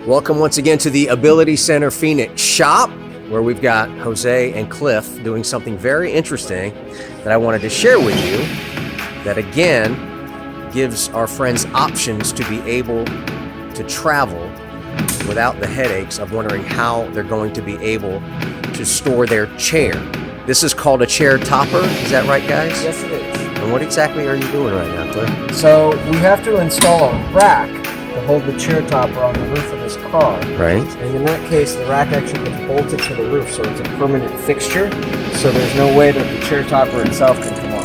Welcome once again to the Ability Center Phoenix shop, where we've got Jose and Clif doing something very interesting that I wanted to share with you that again gives our friends options to be able to travel without the headaches of wondering how they're going to be able to store their chair. This is called a chair topper, is that right, guys? Yes, it is. And what exactly are you doing right now, Clif? So we have to install a rack to hold the chair topper on the roof of this car. Right. And in that case, the rack actually gets bolted to the roof, so it's a permanent fixture. So there's no way that the chair topper itself can come off.